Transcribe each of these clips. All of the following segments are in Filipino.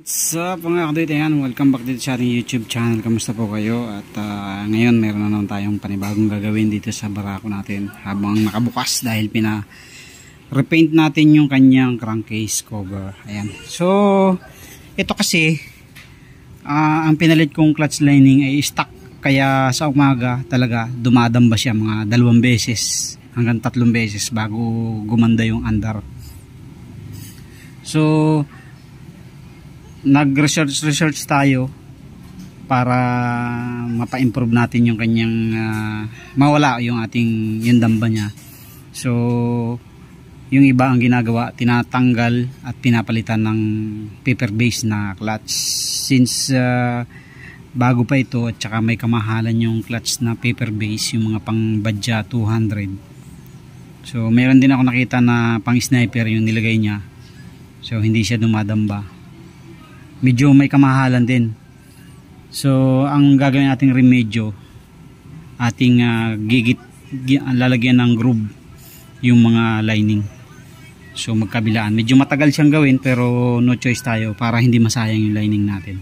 So mga kadito yan, welcome back dito sa ating YouTube channel. Kamusta po kayo? At ngayon meron na naman tayong panibagong gagawin dito sa barako natin habang nakabukas dahil repaint natin yung kanyang crankcase cover. Ayan. So ito kasi ang pinalit kong clutch lining ay stuck, kaya sa umaga talaga dumadamba siya mga 2 beses hanggang 3 beses bago gumanda yung andar. So nag-research tayo para mapa-improve natin yung kanyang mawala yung yung damba niya. So yung iba ang ginagawa, tinatanggal at pinapalitan ng paper base na clutch. Since bago pa ito at saka may kamahalan yung clutch na paper base, yung mga pang Badja 200. So meron din ako nakita na pang sniper yung nilagay niya, so hindi siya dumadamba, medyo may kamahalan din. So ang gagawin nating remedyo, ating lalagyan ng groove yung mga lining, so magkabilaan. Medyo matagal siyang gawin pero no choice tayo para hindi masayang yung lining natin.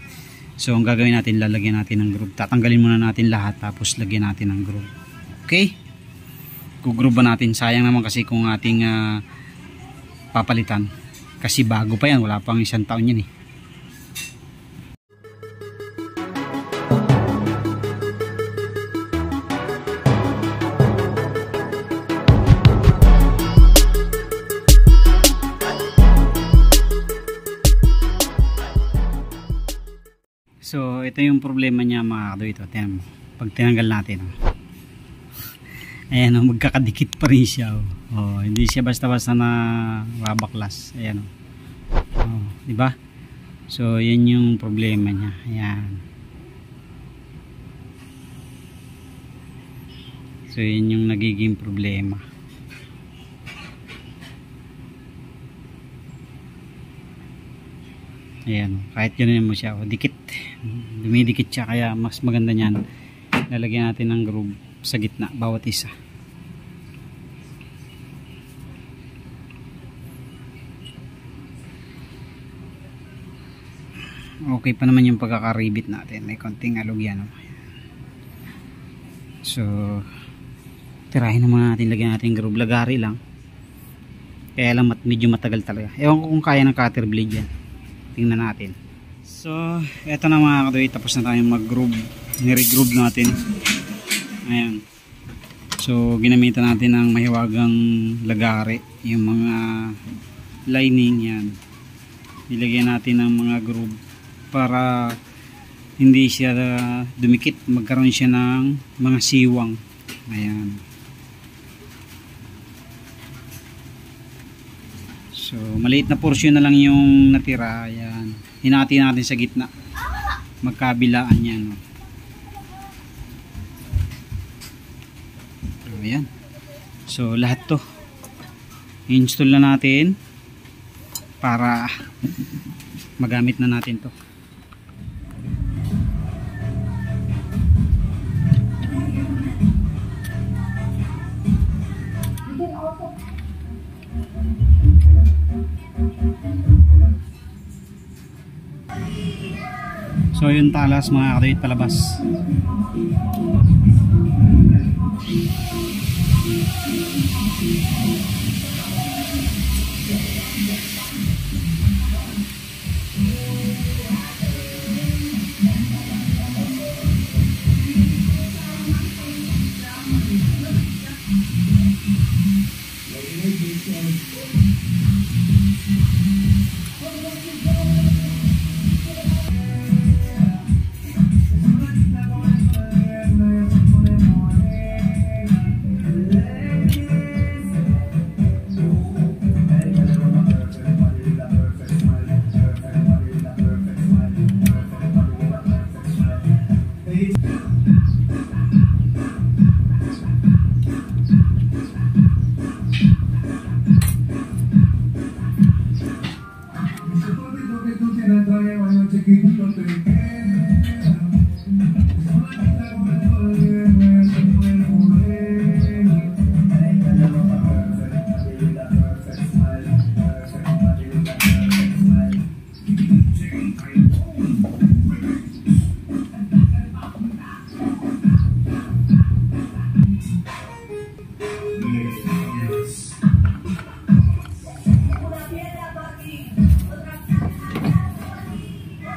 So ang gagawin natin, lalagyan natin ng groove. Tatanggalin muna natin lahat tapos lagyan natin ng groove. Okay, gugroove ba natin? Sayang naman kasi kung ating papalitan, kasi bago pa yan, wala pang 1 taon yan eh. So ito yung problema niya mga kado, ito pag tinanggal natin, ayan, magkakadikit pa rin siya, hindi siya basta-basta na babaklas, ayan, diba? So yan yung problema niya, ayan. So yan yung nagiging problema. Ayan, kahit ganoon mo siya, dikit, dumidikit siya, kaya mas maganda niyan lalagyan natin ng groove sa gitna bawat isa. Okay pa naman yung pagkakaribit natin, may konting alog yan. So tirahin naman natin, lagyan natin groove, lagari lang, kaya lang medyo matagal talaga. Ewan ko kung kaya ng cutter blade yan, tingnan natin. So eto na mga kadoy, tapos na tayong mag-groove, nire-groove natin. Ayan, so ginamitan natin ng mahiwagang lagari yung mga lining, yan nilagyan natin ng mga groove para hindi siya dumikit, magkaroon siya ng mga siwang. Ayan, so maliit na portion na lang yung natira. Ayan, hinati natin sa gitna, magkabilaan yan. Ayan, so lahat to i-install na natin para magamit na natin to. So yung talas mga kadit palabas.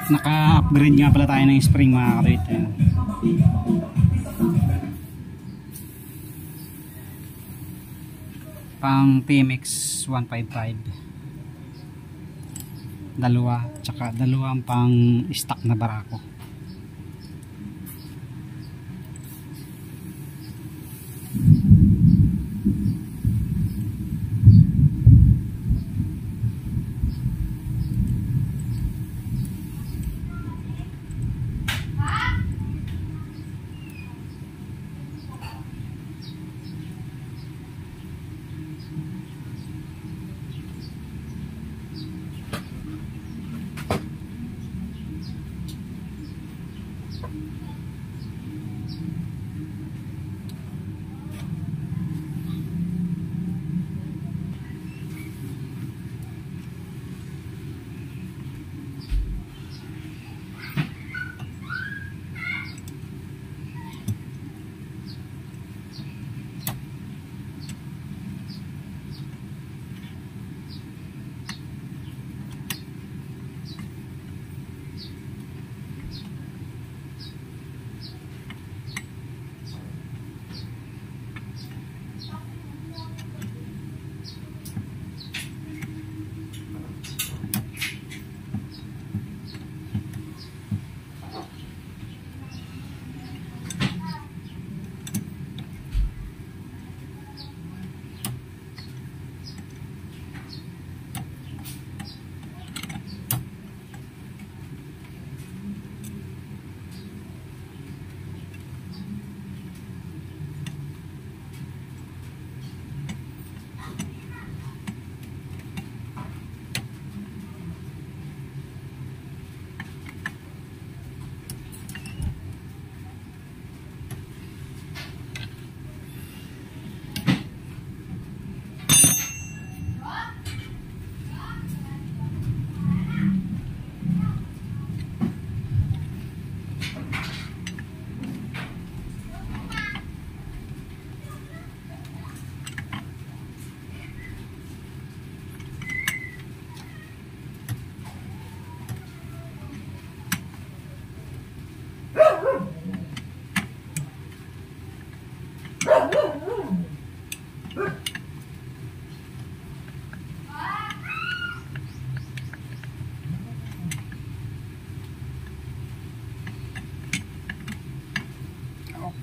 Naka-upgrade nga pala tayo ng spring mga katuit. Pang PMX 155 dalawa, tsaka dalawang pang stock na barako.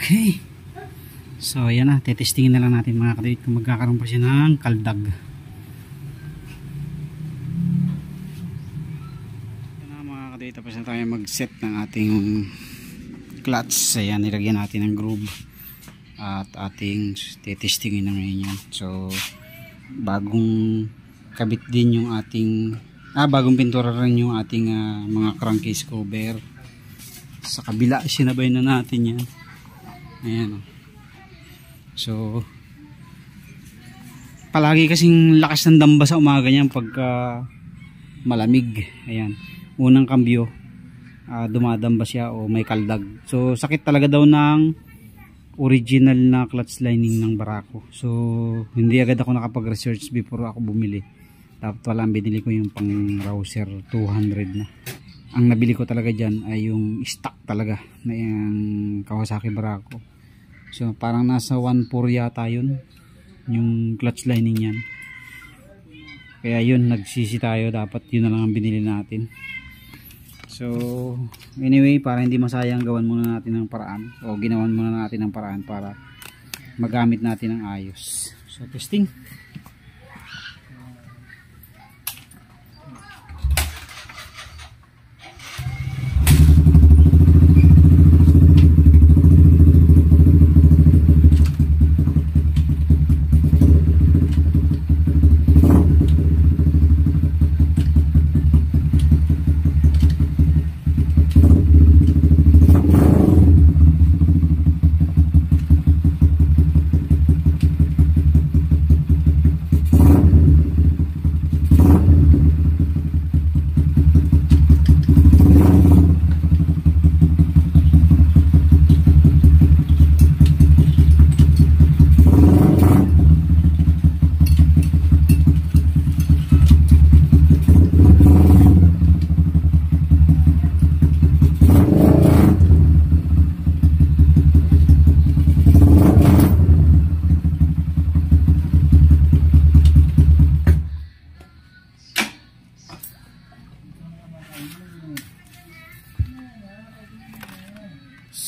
Okay. So ayan na, tetestingin na lang natin mga katuit kung magkakaroon pa siya ng kaldag. Ayan na mga katuit, tapos na tayo mag-set ng ating clutch. Ayan, nilagyan natin ng groove at ating tetestingin na ngayon yan. So bagong kabit din yung ating bagong pintura rin yung ating mga crankcase cover. Sa kabila sinabay na natin yan. Ayan. So palagi kasing lakas ng damba sa umaga niyan pagka malamig. Ayan. Unang kambyo dumadamba siya o may kaldag. So sakit talaga daw ng original na clutch lining ng barako. So hindi agad ako nakapag-research before ako bumili. Dapat wala, binili ko yung pang Rouser 200 na. Ang nabili ko talaga dyan ay yung stock talaga na yung Kawasaki barako. So parang nasa 1.4 yata yun yung clutch lining yan. Kaya yun, nagsisi tayo, dapat yun na lang ang binili natin. So anyway, para hindi masayang, gawan muna natin ng paraan o ginawan muna natin ng paraan para magamit natin ng ayos. So testing.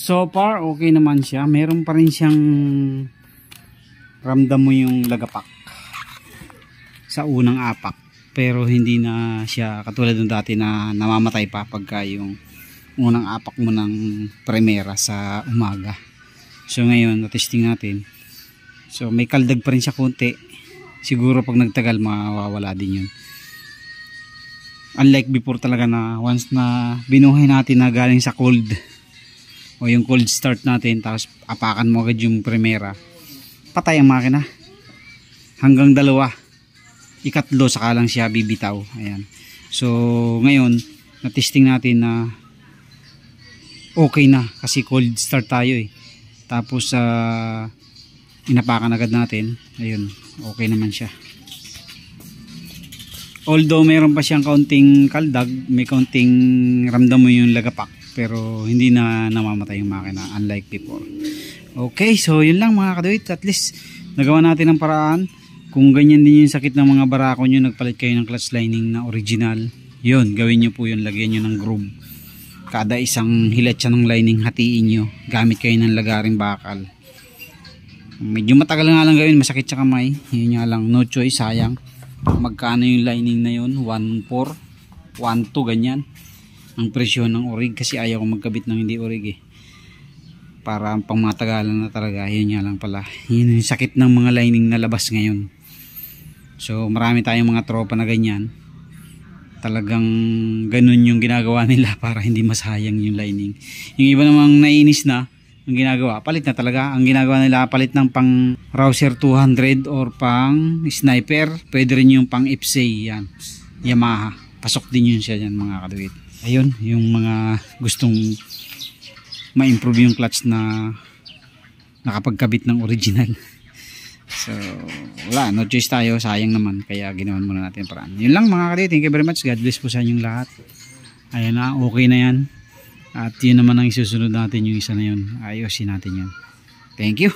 So far okay naman siya. Meron pa rin siyang ramdam mo yung lagapak sa unang apak, pero hindi na siya katulad ng dati na namamatay pa pagka yung unang apak mo ng primera sa umaga. So ngayon na-testing natin, so may kaldag pa rin siya konti. Siguro pag nagtagal mawawala din yun. Unlike before talaga na once na binuhay natin na galing sa cold o yung cold start natin, tapos apakan mo agad yung primera, patay ang makina. Hanggang dalawa, ikatlo saka lang siya bibitaw. Ayan. So ngayon na-testing natin na okay na kasi cold start tayo eh. Tapos inapakan agad natin. Ayun, okay naman siya. Although meron pa siyang kaunting kaldag, may kaunting ramdam mo yung lagapak, pero hindi na namamatay yung makina unlike before. Okay, so yun lang mga kaduit. At least nagawa natin ang paraan. Kung ganyan din yung sakit ng mga barako nyo, nagpalit kayo ng clutch lining na original, yun, gawin nyo po yun. Lagyan nyo ng groove. Kada isang hilat siya ng lining, hatiin nyo. Gamit kayo ng lagaring bakal. Medyo matagal nga lang gawin, masakit sa kamay. Yun nga lang, no choice, sayang. Magkano yung lining na yun? 1.4, 1.2 ganyan ang presyo ng orig, kasi ayaw ko magkabit ng hindi orig eh, para pang matagalan na talaga. Yun nga lang pala, yun yung sakit ng mga lining na labas ngayon. So marami tayong mga tropa na ganyan, talagang ganun yung ginagawa nila para hindi masayang yung lining. Yung iba namang nainis na ang ginagawa, palit na talaga. Ang ginagawa nila, palit ng pang Rouser 200 or pang Sniper. Pwede rin yung pang Ipsey, yan, Yamaha. Pasok din yun siya dyan mga kaduit. Ayun, yung mga gustong ma-improve yung clutch na nakapagkabit ng original. So wala, no choice tayo, sayang naman, kaya ginawan muna natin paraan. Yun lang mga kaduit, thank you very much. God bless po sa inyong lahat. Ayan na, okay na yan. At yun naman ang isusunod natin, yung isa na yun, ayusin natin yun. Thank you.